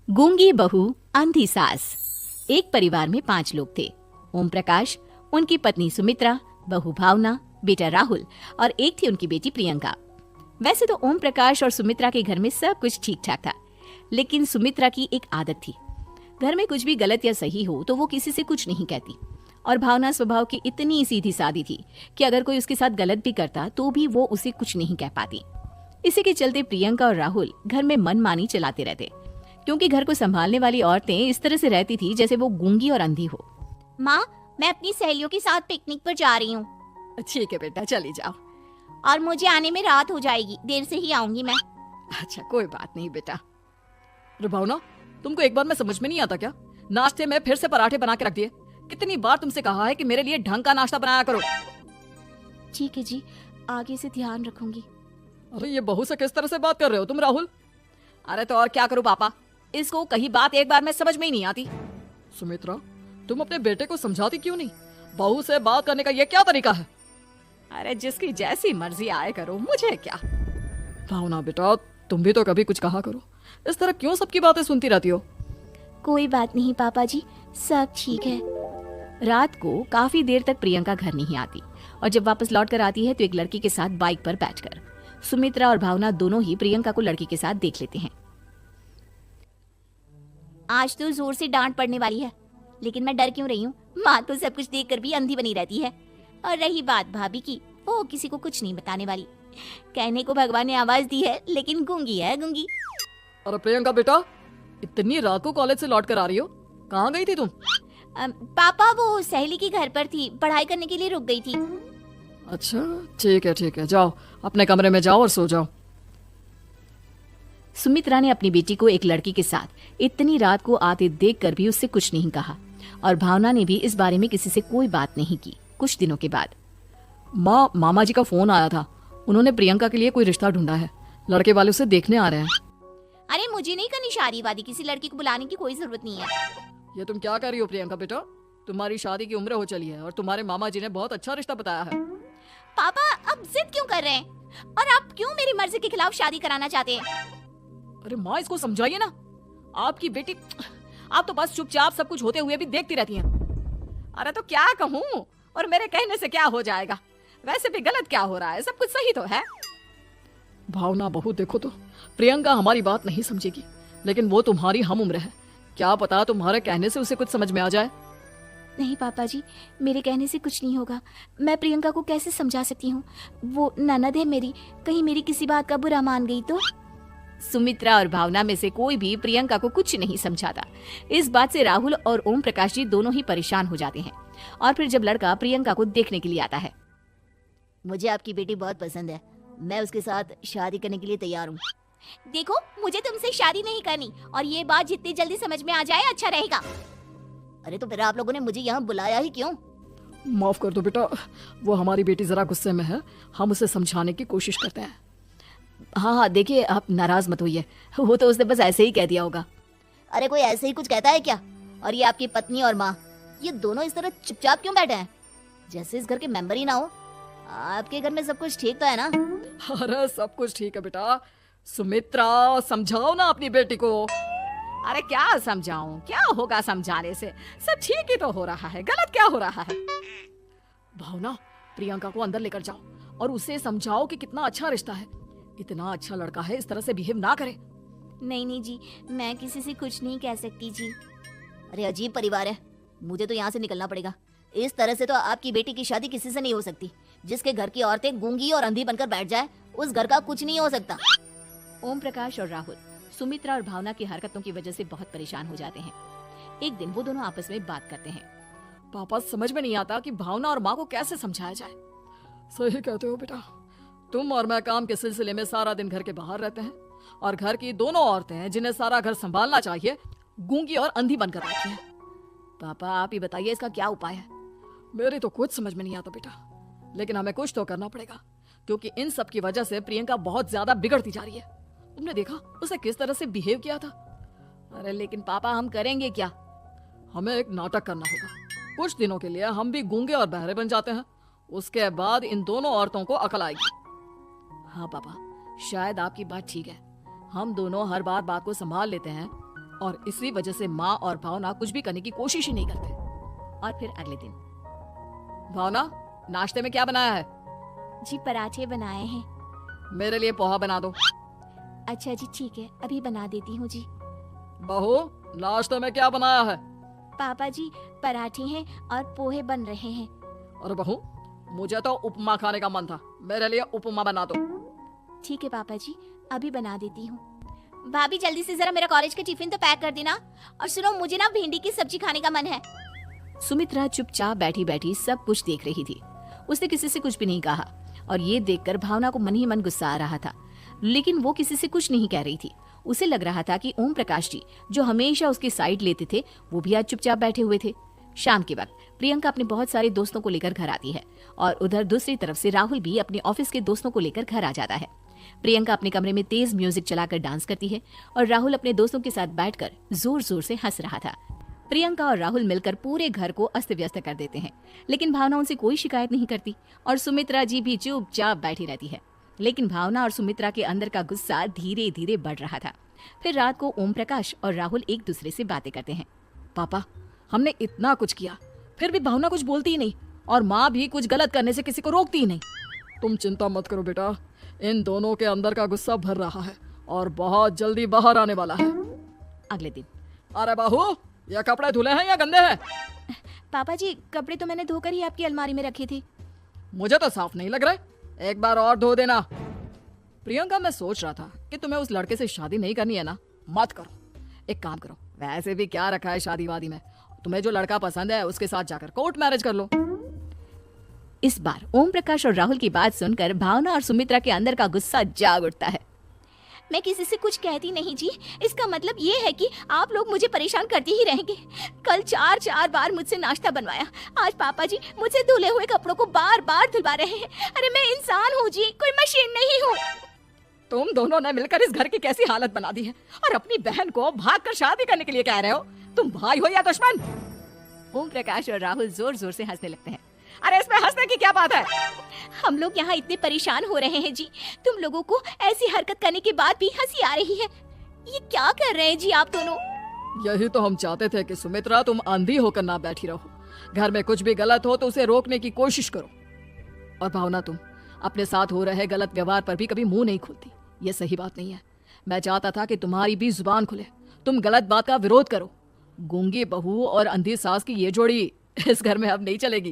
गूंगी बहू अंधी सास। एक परिवार में 5 लोग थे। ओम प्रकाश, उनकी पत्नी सुमित्रा, बहू भावना, बेटा राहुल और एक थी उनकी बेटी प्रियंका। वैसे तो ओम प्रकाश और सुमित्रा के घर में सब कुछ ठीक ठाक था, लेकिन सुमित्रा की एक आदत थी। घर में कुछ भी गलत या सही हो तो वो किसी से कुछ नहीं कहती। और भावना स्वभाव की इतनी सीधी सादी थी कि अगर कोई उसके साथ गलत भी करता तो भी वो उसे कुछ नहीं कह पाती। इसी के चलते प्रियंका और राहुल घर में मनमानी चलाते रहते, क्योंकि घर को संभालने वाली औरतें इस तरह से रहती थी जैसे वो गूंगी और अंधी हो। माँ, मैं अपनी सहेलियों के साथ पिकनिक पर जा रही हूँ ठीक है बेटा, चली जाओ। और मुझे आने में रात हो जाएगी, देर से ही आऊंगी मैं। अच्छा, कोई बात नहीं बेटा। अरे भावना, तुमको एक बार में समझ में नहीं आता क्या? नाश्ते में फिर से पराठे बना के रख दिए। कितनी बार तुमसे कहा है कि मेरे लिए ढंग का नाश्ता बनाया करो। ठीक है जी, आगे से ध्यान रखूंगी। अरे ये बहू से किस तरह से बात कर रहे हो तुम राहुल? अरे तो और क्या करूं पापा, इसको कहीं बात एक बार में समझ में ही नहीं आती। सुमित्रा, तुम अपने बेटे को समझाती क्यों नहीं? बहू से बात करने का ये क्या तरीका है? अरे जिसकी जैसी मर्जी आए करो, मुझे क्या। भावना बेटा, तुम भी तो कभी कुछ कहा करो। इस तरह क्यों सबकी बातें सुनती रहती हो? कोई बात नहीं पापा जी, सब ठीक है। रात को काफी देर तक प्रियंका घर नहीं आती और जब वापस लौट कर आती है तो एक लड़की के साथ बाइक पर बैठकर सुमित्रा और भावना दोनों ही प्रियंका को लड़की के साथ देख लेते हैं। आज तो जोर से डांट पड़ने वाली है, लेकिन मैं डर क्यों रही हूँ? माँ तो सब कुछ देखकर भी अंधी बनी रहती है। और रही बात भाभी की, वो किसी को कुछ नहीं बताने वाली। कहने को भगवान ने आवाज दी है, लेकिन गूंगी है गूंगी। अरे प्रियंका बेटा, इतनी रात को कॉलेज से लौट कर आ रही हो, कहाँ गई थी तुम? पापा, वो सहेली के घर पर थी, पढ़ाई करने के लिए रुक गई थी। अच्छा ठीक है, जाओ अपने कमरे में जाओ और सो जाओ। सुमित्रा ने अपनी बेटी को एक लड़की के साथ इतनी रात को आते देखकर भी उससे कुछ नहीं कहा और भावना ने भी इस बारे में किसी से कोई बात नहीं की। कुछ दिनों के बाद मामा जी का फोन आया था। उन्होंने प्रियंका के लिए कोई रिश्ता ढूंढा है। लड़के वाले उसे देखने आ रहे हैं। अरे मुझे नहीं करनी शादीवादी, किसी लड़की को बुलाने की कोई जरूरत नहीं है। ये तुम क्या कर रही हो प्रियंका बेटा? तुम्हारी शादी की उम्र हो चली है और तुम्हारे मामा जी ने बहुत अच्छा रिश्ता बताया है। पापा, अब जिद क्यों कर रहे हैं? और आप क्यों मेरी मर्जी के खिलाफ शादी कराना चाहते हैं? अरे माँ, इसको समझाइए ना। आपकी बेटी, आप तो बस चुपचाप सब कुछ होते हुए भी देखती रहती हैं। अरे तो क्या कहूँ, और मेरे कहने से क्या हो जाएगा? वैसे भी गलत क्या हो रहा है, सब कुछ सही तो है। भावना बहू, देखो तो प्रियंका हमारी बात नहीं समझेगी, लेकिन वो तुम्हारी हम उम्र है। क्या पता तुम्हारे कहने से उसे कुछ समझ में आ जाए। नहीं पापा जी, मेरे कहने से कुछ नहीं होगा। मैं प्रियंका को कैसे समझा सकती हूँ? वो ननद है मेरी, कहीं मेरी किसी बात का बुरा मान गई तो? सुमित्रा और भावना में से कोई भी प्रियंका को कुछ नहीं समझाता। इस बात से राहुल और ओम प्रकाश जी दोनों ही परेशान हो जाते हैं। और फिर जब लड़का प्रियंका को देखने के लिए आता है, मुझे आपकी बेटी बहुत पसंद है, मैं उसके साथ शादी करने के लिए तैयार हूँ। देखो, मुझे तुमसे शादी नहीं करनी, और ये बात जितनी जल्दी समझ में आ जाए अच्छा रहेगा। अरे तो फिर आप लोगों ने मुझे यहाँ बुलाया ही क्यों? माफ कर दो बेटा, वो हमारी बेटी जरा गुस्से में है, हम उसे समझाने की कोशिश करते हैं। हाँ, देखिए आप नाराज मत होइए, वो तो उसने बस ऐसे ही कह दिया होगा। अरे कोई ऐसे ही कुछ कहता है क्या? और ये आपकी पत्नी और माँ, ये दोनों इस तरह चुपचाप क्यों बैठे हैं, जैसे इस घर के मेंबर ही ना हो? आपके घर में सब कुछ ठीक तो है ना? अरे सब कुछ ठीक है बेटा। सुमित्रा, समझाओ ना अपनी बेटी को। अरे क्या समझाऊं, क्या होगा समझाने से? सब ठीक ही तो हो रहा है, गलत क्या हो रहा है? भावना, प्रियंका को अंदर लेकर जाओ और उसे समझाओ कि कितना अच्छा रिश्ता है। इतना अच्छा लड़का है, इस तरह से बिहेव ना करे। नहीं जी, मैं किसी से कुछ नहीं कह सकती जी। अरे अजीब परिवार है, मुझे तो यहाँ से निकलना पड़ेगा। इस तरह से तो आपकी बेटी की शादी किसी से नहीं हो सकती। जिसके घर की औरतें गूंगी और अंधी बनकर बैठ जाए, उस घर का कुछ नहीं हो सकता। ओम प्रकाश और राहुल सुमित्रा और भावना की हरकतों की वजह से बहुत परेशान हो जाते हैं। एक दिन वो दोनों आपस में बात करते हैं। पापा, समझ में नहीं आता कि भावना और माँ को कैसे समझाया जाए। सही कहते हो बेटा, तुम और मैं काम के सिलसिले में सारा दिन घर के बाहर रहते हैं और घर की दोनों औरतें हैं जिन्हें सारा घर संभालना चाहिए, गूंगी और अंधी बनकर बैठी हैं। पापा, आप ही बताइए इसका क्या उपाय है? मेरी तो कुछ समझ में नहीं आता बेटा, लेकिन हमें कुछ तो करना पड़ेगा, क्योंकि इन सब की वजह से प्रियंका बहुत ज्यादा बिगड़ती जा रही है। तुमने देखा उसे किस तरह से बिहेव किया था। अरे लेकिन पापा, हम करेंगे क्या? हमें एक नाटक करना होगा। कुछ दिनों के लिए हम भी गूंगे और बहरे बन जाते हैं, उसके बाद इन दोनों औरतों को अकल आएगी। हाँ पापा, शायद आपकी बात ठीक है। हम दोनों हर बार बात को संभाल लेते हैं और इसी वजह से माँ और भावना कुछ भी करने की कोशिश ही नहीं करते। और फिर अगले दिन, भावना नाश्ते में क्या बनाया है? जी पराठे बनाए हैं। मेरे लिए पोहा बना दो। अच्छा जी ठीक है, अभी बना देती हूँ जी। बहू नाश्ते में क्या बनाया है? पापा जी पराठे हैं और पोहे बन रहे हैं। अरे बहू मुझे तो उपमा खाने का मन था, मेरे लिए उपमा बना दो। ठीक है पापा जी, अभी बना देती हूँ। भाभी जल्दी से जरा मेरा कॉलेज का टिफिन तो पैक कर देना। और सुनो, मुझे ना भिंडी की सब्जी खाने का मन है। सुमित्रा चुपचाप बैठी बैठी सब कुछ देख रही थी। उसने किसी से कुछ भी नहीं कहा और ये देखकर भावना को मन ही मन गुस्सा आ रहा था, लेकिन वो किसी से कुछ नहीं कह रही थी। उसे लग रहा था कि ओम प्रकाश जी जो हमेशा उसकी साइड लेते थे वो भी आज चुपचाप बैठे हुए थे। शाम के वक्त प्रियंका अपने बहुत सारे दोस्तों को लेकर घर आती है और उधर दूसरी तरफ से राहुल भी अपने ऑफिस के दोस्तों को लेकर घर आ जाता है। प्रियंका अपने कमरे में तेज म्यूजिक चलाकर डांस करती है और राहुल अपने दोस्तों के साथ बैठकर जोर जोर से हंस रहा था। प्रियंका और राहुल मिलकर पूरे घर को अस्त व्यस्त कर देते हैं, लेकिन भावना उनसे कोई शिकायत नहीं करती और सुमित्रा जी भी चुपचाप बैठी रहती है। लेकिन भावना और सुमित्रा के अंदर का गुस्सा धीरे धीरे बढ़ रहा था। फिर रात को ओम प्रकाश और राहुल एक दूसरे से बातें करते हैं। पापा हमने इतना कुछ किया फिर भी भावना कुछ बोलती ही नहीं और माँ भी कुछ गलत करने से किसी को रोकती ही नहीं। तुम चिंता मत करो बेटा, इन दोनों के अंदर का गुस्सा भर रहा है और बहुत जल्दी बाहर आने वाला है। अगले दिन, अरे बहू ये कपड़े धुले हैं या गंदे हैं? पापा जी कपड़े तो मैंने धोकर ही आपकी अलमारी में रखे थे। मुझे तो साफ नहीं लग रहा है, एक बार और धो देना। प्रियंका मैं सोच रहा था कि तुम्हें उस लड़के से शादी नहीं करनी है ना, मत करो। एक काम करो, वैसे भी क्या रखा है शादी वादी में, तुम्हें जो लड़का पसंद है उसके साथ जाकर कोर्ट मैरिज कर लो। इस बार ओम प्रकाश और राहुल की बात सुनकर भावना और सुमित्रा के अंदर का गुस्सा जाग उठता है। मैं किसी से कुछ कहती नहीं जी, इसका मतलब ये है कि आप लोग मुझे परेशान करते ही रहेंगे। कल 4 बार मुझसे नाश्ता बनवाया, आज पापा जी मुझसे धुले हुए कपड़ों को बार बार धुलवा रहे हैं। अरे मैं इंसान हूँ जी, कोई मशीन नहीं हूँ। तुम दोनों ने मिलकर इस घर की कैसी हालत बना दी है और अपनी बहन को भागकर शादी करने के लिए कह रहे हो। तुम भाई हो या दुश्मन? ओम प्रकाश और राहुल जोर जोर से हंसने लगते हैं। अरे इसमें हंसने की क्या बात है? हम लोग यहाँ इतने परेशान हो रहे हैं जी, तुम लोगों को ऐसी हरकत करने के बाद भी हंसी आ रही है। ये क्या कर रहे हैं जी आप दोनों? यही तो हम चाहते थे कि सुमित्रा तुम अंधी होकर ना बैठी रहो। घर में कुछ भी गलत हो तो उसे रोकने की कोशिश करो। और भावना तुम अपने साथ हो रहे गलत व्यवहार पर भी कभी मुंह नहीं खोलती, ये सही बात नहीं है। मैं चाहता था कि तुम्हारी भी जुबान खुले, तुम गलत बात का विरोध करो। गूंगी बहू और अंधी सास की ये जोड़ी इस घर में अब नहीं चलेगी।